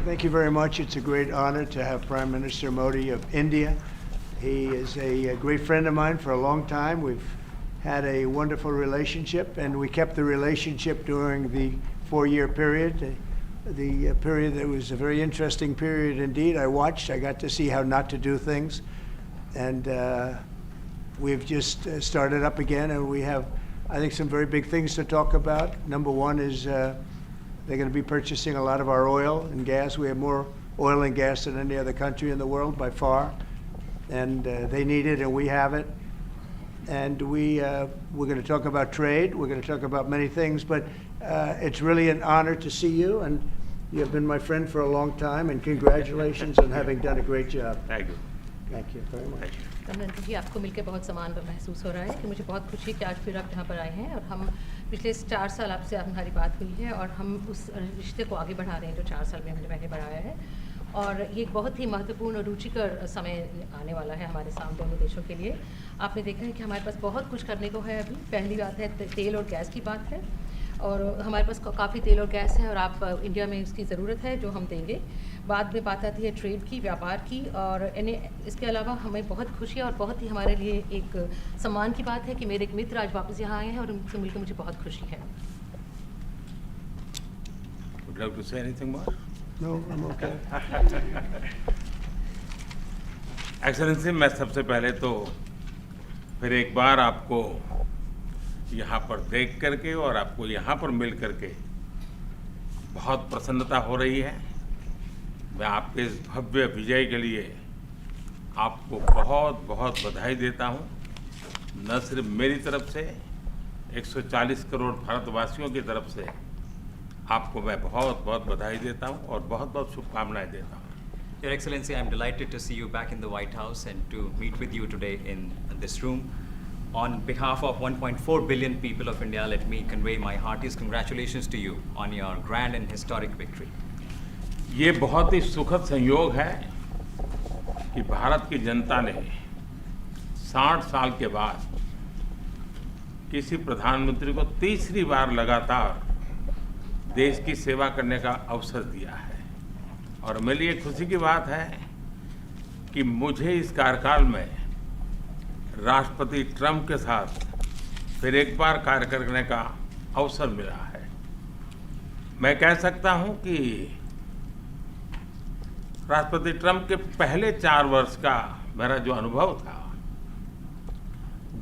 Thank you very much. It's a great honor to have Prime Minister Modi of India. He is a great friend of mine for a long time. We've had a wonderful relationship, and we kept the relationship during the 4-year period. The period that was a very interesting period indeed. I watched. I got to see how not to do things, and we've just started up again, and we have, I think, some very big things to talk about. Number one is they're going to be purchasing a lot of our oil and gas. We have more oil and gas than any other country in the world by far, and they need it, and we have it. And we're going to talk about trade. We're going to talk about many things, but it's really an honor to see you, and you have been my friend for a long time, and congratulations on having done a great job. Thank you. Thank you very much. Kamlendra जी, आपको मिलकर बहुत समान महसूस हो रहा है कि मुझे बहुत खुशी है कि आज फिर आप यहाँ पर आए हैं और हम पिछले 4 साल आपसे हमारी बात हुई है और हम उस रिश्ते को आगे बढ़ा रहे हैं जो 4 साल में हमने पहले बढ़ाया है। और ये एक बहुत ही महत्वपूर्ण और रुचिकर समय आने वाला है हमारे सामने दोनों देशों के लिए। आपने देखा है कि हमारे पास बहुत कुछ करने को है। अभी पहली बात है तेल और गैस की बात है, और हमारे पास काफ़ी तेल और गैस है और आप इंडिया में इसकी ज़रूरत है जो हम देंगे। बाद में बात आती है ट्रेड की, व्यापार की, और इसके अलावा हमें बहुत खुशी है और बहुत ही हमारे लिए एक सम्मान की बात है कि मेरे एक मित्र आज वापस यहाँ आए हैं और उनसे मिलकर मुझे बहुत खुशी है। Would you like to say anything more? No, I'm okay. Excellency, मैं सबसे पहले तो फिर एक बार आपको यहाँ पर देख करके और आपको यहाँ पर मिल करके बहुत प्रसन्नता हो रही है। मैं आपके इस भव्य विजय के लिए आपको बहुत बहुत बधाई देता हूँ। न सिर्फ मेरी तरफ से, 140 करोड़ भारतवासियों की तरफ से आपको मैं बहुत बहुत बधाई देता हूँ और बहुत बहुत शुभकामनाएं देता हूँ। Your Excellency, I am delighted to see you back in the White House and to meet with you today in this room. On behalf of 1.4 billion people of India, let me convey my heartiest congratulations to you on your grand and historic victory. ये बहुत ही सुखद संयोग है कि भारत की जनता ने 60 साल के बाद किसी प्रधानमंत्री को तीसरी बार लगातार देश की सेवा करने का अवसर दिया है। और मेरे लिए खुशी की बात है कि मुझे इस कार्यकाल में राष्ट्रपति ट्रंप के साथ फिर एक बार कार्य करने का अवसर मिला है। मैं कह सकता हूं कि राष्ट्रपति ट्रंप के पहले 4 वर्ष का मेरा जो अनुभव था,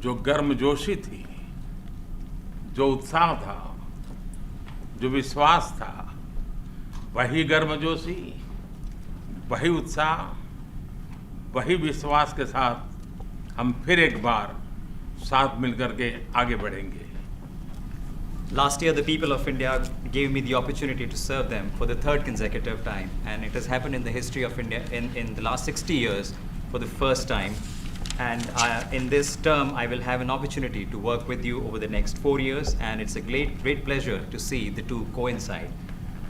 जो गर्मजोशी थी, जो उत्साह था, जो विश्वास था, वही गर्मजोशी, वही उत्साह, वही विश्वास के साथ हम फिर एक बार साथ मिलकर के आगे बढ़ेंगे। Last year, the people of India gave me the opportunity to serve them for the 3rd consecutive time, and it has happened in the history of India in the last 60 years for the first time. And in this term, I will have an opportunity to work with you over the next 4 years, and it's a great pleasure to see the two coincide.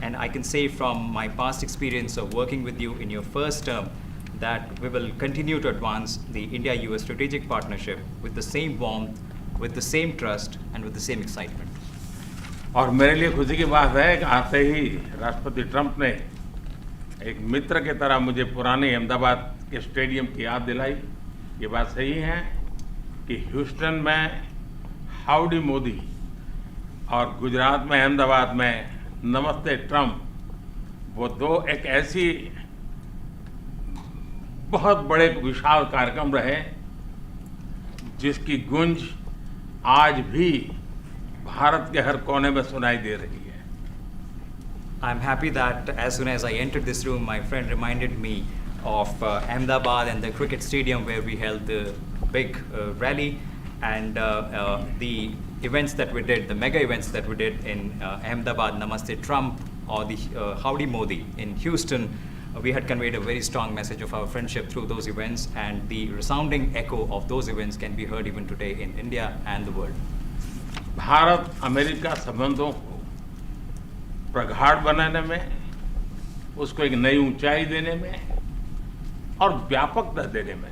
And I can say from my past experience of working with you in your first term that we will continue to advance the India-US strategic partnership with the same warmth, with the same trust, and with the same excitement. और मेरे लिए खुशी की बात है कि आते ही राष्ट्रपति ट्रंप ने एक मित्र की तरह मुझे पुराने अहमदाबाद के स्टेडियम की याद दिलाई। ये बात सही है कि ह्यूस्टन में हाउडी मोदी और गुजरात में अहमदाबाद में नमस्ते ट्रंप, वो दो एक ऐसी बहुत बड़े विशाल कार्यक्रम रहे जिसकी गूंज आज भी भारत के हर कोने में सुनाई दे रही है। I'm happy that as soon as I entered this room, my friend reminded me of Ahmedabad and the cricket stadium where we held the big rally, and the events that we did, the mega events that we did in Ahmedabad, Namaste Trump, or the Howdy Modi in Houston. We had conveyed a very strong message of our friendship through those events, and the resounding echo of those events can be heard even today in India and the world. Bharat America संबंधों को प्रगाढ़ बनाने में, उसको एक नई ऊंचाई देने में और व्यापकता देने में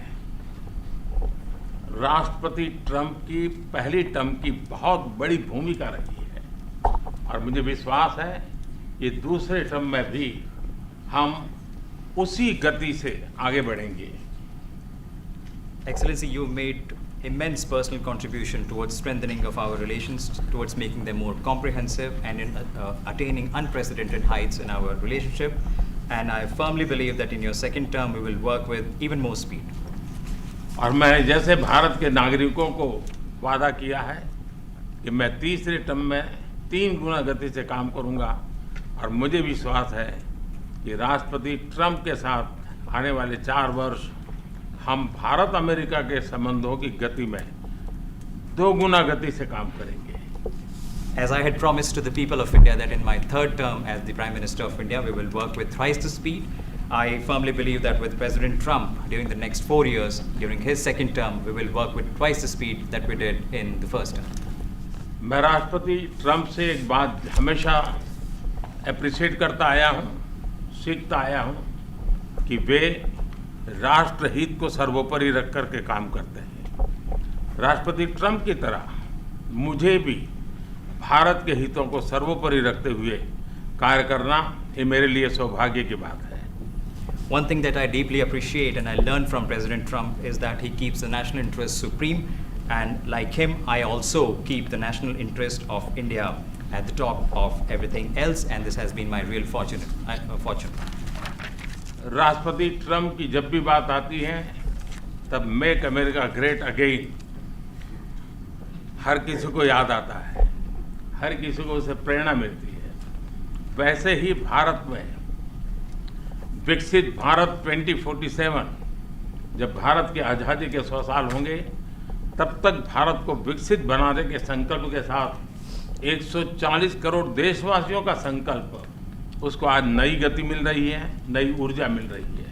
राष्ट्रपति ट्रंप की पहली टर्म की बहुत बड़ी भूमिका रही है। और मुझे विश्वास है ये दूसरे टर्म में भी हम उसी गति से आगे बढ़ेंगे। Excellency, you made immense personal contribution towards strengthening of our relations, towards making them more comprehensive and in attaining unprecedented heights in our relationship. And I firmly believe that in your second term, we will work with even more speed. और मैं जैसे भारत के नागरिकों को वादा किया है कि मैं तीसरे टर्म में 3 गुना गति से काम करूंगा, और मुझे विश्वास है कि राष्ट्रपति ट्रंप के साथ आने वाले 4 वर्ष हम भारत अमेरिका के संबंधों की गति में 2 गुना गति से काम करेंगे। As I had promised to the people of India that in my third term as the Prime Minister of India, we will work with thrice the speed. I firmly believe that with President Trump, during the next 4 years, during his second term, we will work with twice the speed that we did in the first term. मैं राष्ट्रपति Trump से एक बात हमेशा appreciate करता आया हूँ, सीखता आया हूँ कि वे राष्ट्रहित को सर्वोपरि रख कर के काम करते हैं। राष्ट्रपति ट्रंप की तरह मुझे भी भारत के हितों को सर्वोपरि रखते हुए कार्य करना ये मेरे लिए सौभाग्य की बात है। One thing that I deeply appreciate and I learned from President Trump is that he keeps the national interest supreme, and like him, I also keep the national interest of India at the top of everything else, and this has been my real fortune. राष्ट्रपति Trump की जब भी बात आती है तब make America great again हर किसी को याद आता है, हर किसी को उससे प्रेरणा मिलती है। वैसे ही भारत में विकसित भारत 2047, जब भारत की आज़ादी के 100 साल होंगे, तब तक भारत को विकसित बनाने के संकल्प के साथ 140 करोड़ देशवासियों का संकल्प, उसको आज नई गति मिल रही है, नई ऊर्जा मिल रही है।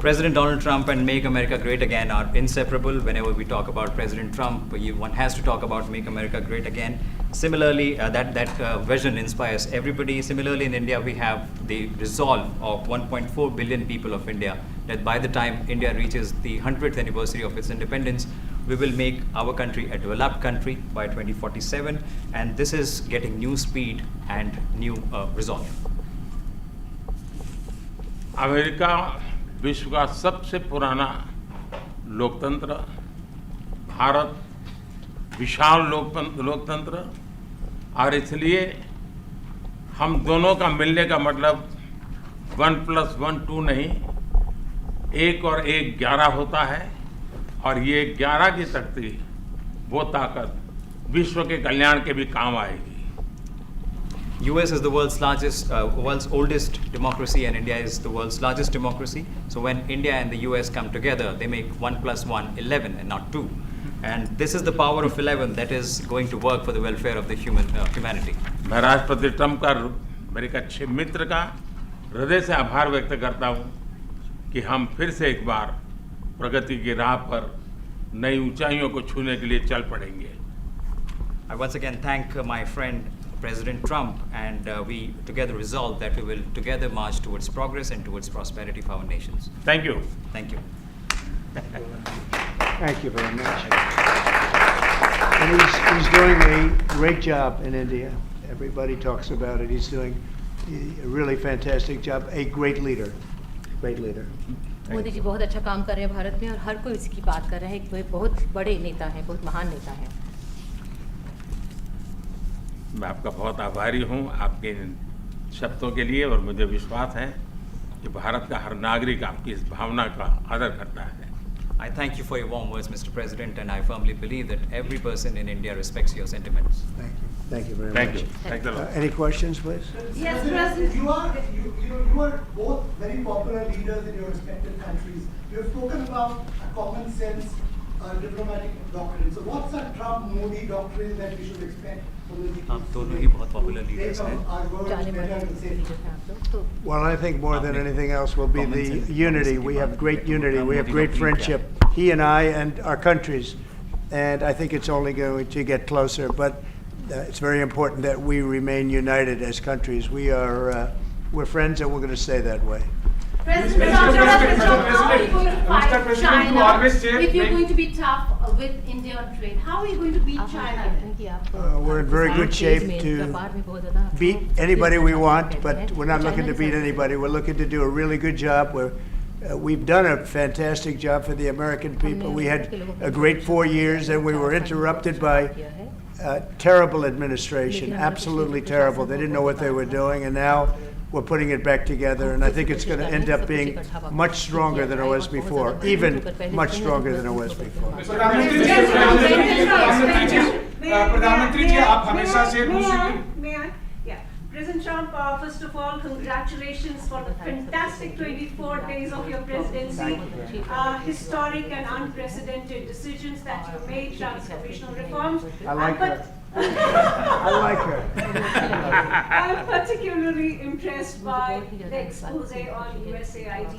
President Donald Trump and Make America Great Again are inseparable. Whenever we talk about President Trump, one has to talk about Make America Great Again. Similarly, that vision inspires everybody. Similarly, in India, we have the resolve of 1.4 billion people of India that by the time India reaches the 100th anniversary of its independence, we will make our country a developed country by 2047. And this is getting new speed and new resolve. America विश्व का सबसे पुराना लोकतंत्र, भारत विशाल लोकतंत्र, और इसलिए हम दोनों का मिलने का मतलब 1+1 2 नहीं, 1 और 1 11 होता है, और ये 11 की शक्ति, वो ताकत विश्व के कल्याण के भी काम आएगी। US is the world's oldest democracy, and India is the world's largest democracy. So when India and the US come together, they make 1+1 11 and not 2. And this is the power of 11 that is going to work for the welfare of the humanity. मैं राष्ट्रपति Trump का, मेरे एक अच्छे मित्र का हृदय से आभार व्यक्त करता हूँ कि हम फिर से एक बार प्रगति की राह पर नई ऊंचाइयों को छूने के लिए चल पड़ेंगे। I once again thank my friend President Trump, and we together resolve that we will together march towards progress and towards prosperity for our nations. Thank you. Thank you. Thank you very much. And he's doing a great job in India. Everybody talks about it. He's doing a really fantastic job. A great leader. Great leader. Modi ji बहुत अच्छा काम कर रहे हैं भारत में, और हर कोई इसकी बात कर रहा है कि वे बहुत बड़े नेता हैं, बहुत महान नेता हैं। मैं आपका बहुत आभारी हूँ आपके शब्दों के लिए, और मुझे विश्वास है कि भारत का हर नागरिक आपकी इस भावना का आदर करता है। I thank you for your warm words, Mr. President, and I firmly believe that every person in India respects your sentiments. Thank you. Thank you very Thank much. you. Thanks a lot. Any questions, please? Yes, President. You are both very popular leaders in your respective countries. You have spoken about a common sense diplomatic doctrine. So what's a Trump-Modi doctrine that we should expect from the G20? आप दोनों ही बहुत popular leaders हैं। जाने माने leader हैं आप लोग, तो Well, I think more than anything else will be Common the sense unity. diplomacy We की have बात great की। unity. We have Modi great doctrine friendship, he and I and our countries. And I think it's only going to get closer. But it's very important that we remain united as countries. We're friends, and we're going to stay that way. President, how are you going to fight China if you're going to be tough with India on trade? How are you going to beat China then? We're in very good shape to beat anybody we want, but we're not looking to beat anybody. We're looking to do a really good job. We've done a fantastic job for the American people. We had a great 4 years, and we were interrupted by terrible administration, absolutely terrible. They didn't know what they were doing, and now we're putting it back together, and I think it's going to end up being much stronger than it was before, even much stronger than it was before. प्रधानमंत्री जी आप हमेशा से May I? Yeah. President Trump, first of all, congratulations for the fantastic 24 days of your presidency. Historic and unprecedented decisions that you made, transformational reforms. I like her. I like her. I'm particularly impressed by the expose on USAID.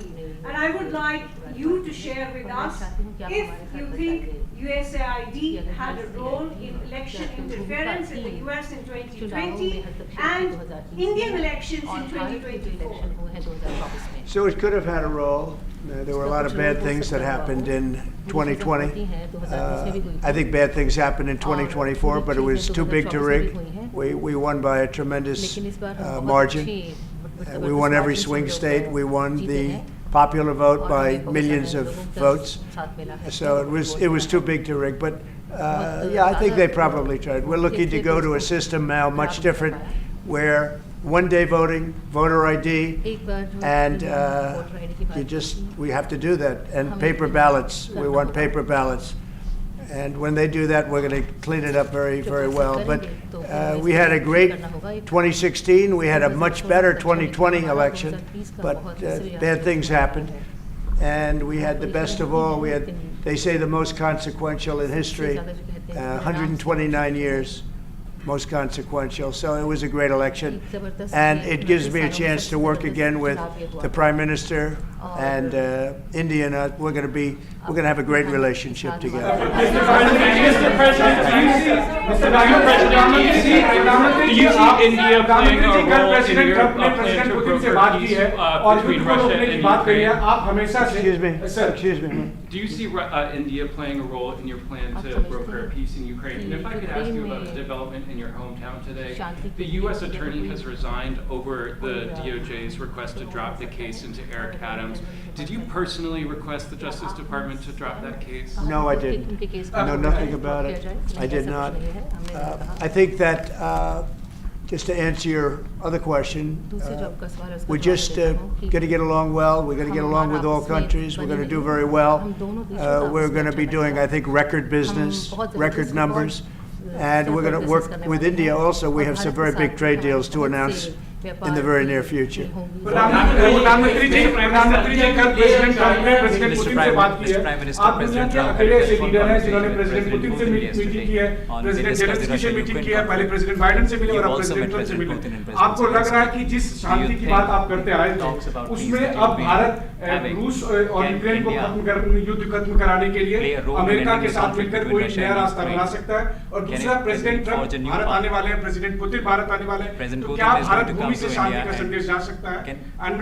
And I would like you to share with us if you think USAID had a role in election interference in the US in 2020 and Indian elections in 2024. So it could have had a role. There were a lot of bad things that happened in 2020. I think bad things happened in 2024, but it was too big to rig. We won by a tremendous margin. We won every swing state. We won the popular vote by millions of votes. So it was too big to rig. But yeah, I think they probably tried. We're looking to go to a system now much different, where one-day voting, voter ID, and we have to do that. And paper ballots. We want paper ballots. And when they do that, we're going to clean it up very, very well. But we had a great 2016. We had a much better 2020 election. But bad things happened. And we had the best of all. We had, they say, the most consequential in history, 129 years. Most consequential. So it was a great election, and it gives me a chance to work again with the Prime Minister and India. And we're going to have a great relationship together. Mr. President, do you see India playing a role in your plan to broker peace between Russia and Ukraine? Excuse me. Do you see India playing a role in your plan to broker peace in Ukraine? And if I could ask you about a development in your hometown today, the U.S. attorney has resigned over the DOJ's request to drop the case into Eric Adams. Did you personally request the Justice Department to drop that case? No, I didn't. I know nothing about it. I did not. I think that, just to answer your other question, we're just going to get along well. We're going to get along with all countries. We're going to do very well. We're going to be doing, I think, record business, record numbers. And we're going to work with India also. We have some very big trade deals to announce in the very near future. प्रधानमंत्री जी कल president Trump ने president Putin से बात की है। आप दुनिया के अकेले ऐसे लीडर हैं जिन्होंने प्रेसिडेंट पुतिन से मीटिंग की है, प्रेसिडेंट जेलेंस्की से मीटिंग की है, पहले प्रेसिडेंट बाइडेन से मिले और अब प्रेसिडेंट ट्रंप से मिले। आपको लग रहा है कि जिस शांति की बात आप करते आए थे, उसमें अब भारत रूस और यूक्रेन को युद्ध खत्म कराने के लिए अमेरिका के साथ मिलकर कोई नया रास्ता बना सकता है? और दूसरा, प्रेसिडेंट ट्रंप भारत आने वाले हैं, प्रेसिडेंट पुतिन भारत आने वाले हैं, तो क्या भारत भूमि से शांति का संदेश जा सकता है? Can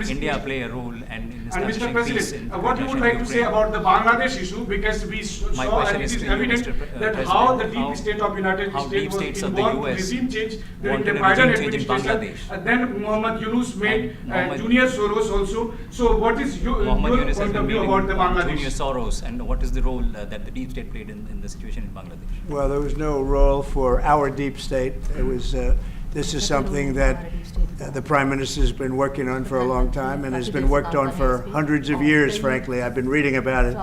India play a role and in And Mr. establishing peace President, in what you would like to say about the Bangladesh issue, because we saw and it is evident that how the deep state of United States was involved in regime change during the Biden administration, and then Mohammed Yunus made Junior Soros also. So what is your point of view about the Bangladesh? Junior Soros, and what is the role that the deep state played in the situation in Bangladesh? Well, there was no role for our deep state. It was. This is something that the Prime Minister has been working on for a long time and has been worked on for hundreds of years, frankly. I've been reading about it.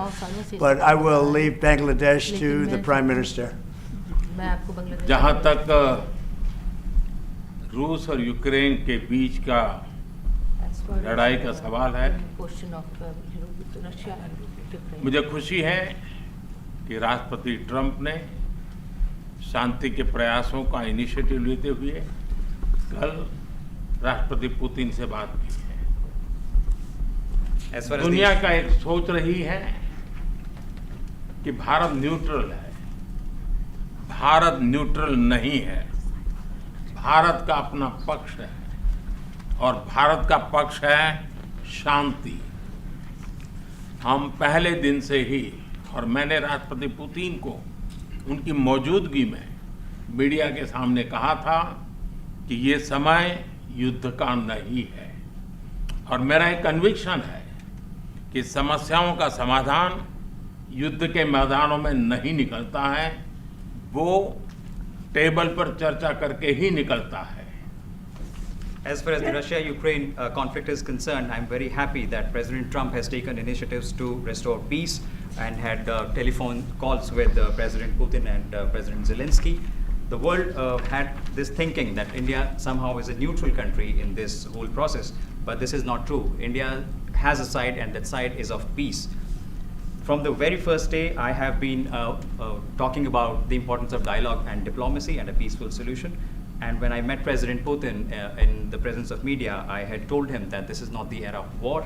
But I will leave Bangladesh to the Prime Minister. जहाँ तक रूस और Ukraine के बीच का लड़ाई का सवाल है, मुझे खुशी है कि राष्ट्रपति ट्रंप ने शांति के प्रयासों का इनिशिएटिव लेते हुए कल राष्ट्रपति पुतिन से बात की है। दुनिया का एक सोच रही है कि भारत न्यूट्रल है। भारत न्यूट्रल नहीं है। भारत का अपना पक्ष है और भारत का पक्ष है शांति। हम पहले दिन से ही, और मैंने राष्ट्रपति पुतिन को उनकी मौजूदगी में मीडिया के सामने कहा था कि ये समय युद्ध का नहीं है, और मेरा एक कन्विक्शन है कि समस्याओं का समाधान युद्ध के मैदानों में नहीं निकलता है, वो टेबल पर चर्चा करके ही निकलता है। As far as the Russia-Ukraine conflict is concerned, I'm very happy that President Trump has taken initiatives to restore peace and had telephone calls with President Putin and President Zelensky. The world had this thinking that India somehow is a neutral country in this whole process, but this is not true. India has a side, and that side is of peace. From the very first day, I have been talking about the importance of dialogue and diplomacy and a peaceful solution. And when I met President Putin in the presence of media, I had told him that this is not the era of war,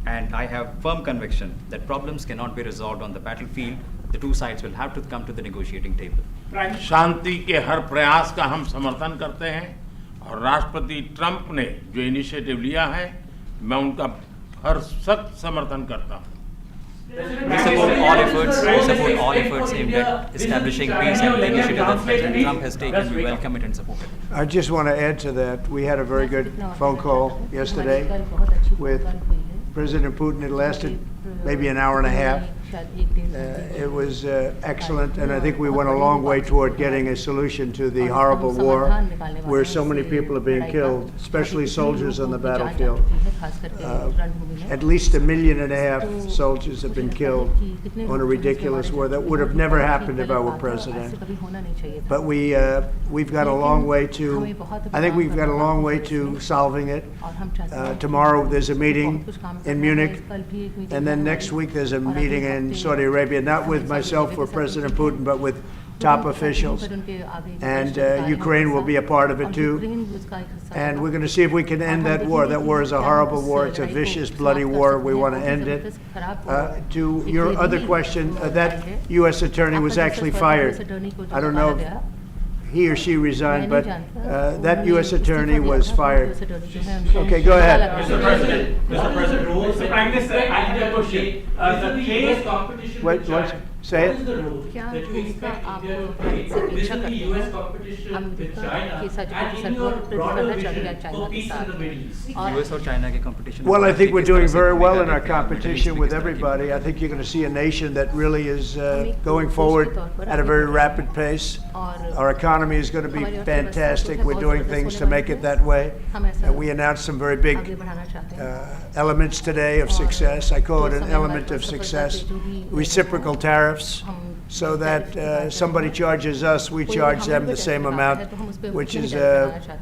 and I have firm conviction that problems cannot be resolved on the battlefield. The two sides will have to come to the negotiating table. शांति के हर प्रयास का हम समर्थन करते हैं, और राष्ट्रपति Trump ने जो इनिशिएटिव लिया है, मैं उनका हर सख्त समर्थन करता हूँ। We support all efforts aimed at establishing peace, and the initiative that President Trump has taken, we welcome it and support it. I just want to add to that. We had a very good phone call yesterday with President Putin. It lasted maybe an hour and a half. It was excellent, and I think we went a long way toward getting a solution to the horrible war where so many people are being killed, especially soldiers on the battlefield. At least 1.5 million soldiers have been killed on a ridiculous war that would have never happened if I were president. But we've got a long way to, I think we've got a long way to solving it. Tomorrow there's a meeting in Munich, and then next week there's a meeting in Saudi Arabia, not with myself or President Putin, but with top officials. And Ukraine will be a part of it too. And we're going to see if we can end that war. That war is a horrible war. It's a vicious, bloody war. We want to end it. To your other question, that U.S. attorney was actually fired. I don't know if he or she resigned, but that U.S. attorney was fired. Okay, go ahead. Mr. President, rules. Mr. Prime Minister, I have a question. The case competition. Wait, say it. What is the role that you expect India to play? This is the U.S. competition with China and in your broader vision for peace in the Middle East. US और China के competition. Well, I think we're doing very well in our competition with everybody. I think you're going to see a nation that really is going forward at a very rapid pace. Our economy is going to be fantastic. We're doing things to make it that way. We announced some very big elements today of success. I call it an element of success. Reciprocal tariffs, so that somebody charges us, we charge them the same amount, which has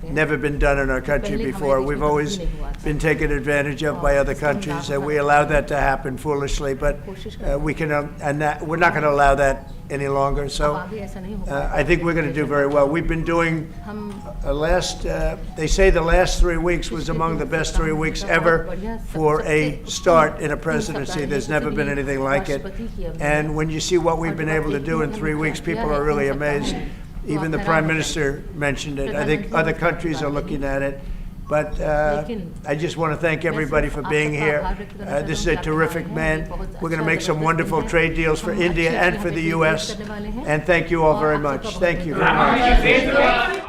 never been done in our country before. We've always been taken advantage of by other countries, and we allow that to happen foolishly, but we can, we're not going to allow that any longer. So I think we're going to do very well. We've been doing they say the last 3 weeks was among the best 3 weeks ever for a start in a presidency. There's never been anything like it. And when you see what we've been able to do in 3 weeks, people are really amazed. Even the Prime Minister mentioned it. I think other countries are looking at it. But I just want to thank everybody for being here. This is a terrific man. We're going to make some wonderful trade deals for India and for the U.S. And thank you all very much. Thank you very much.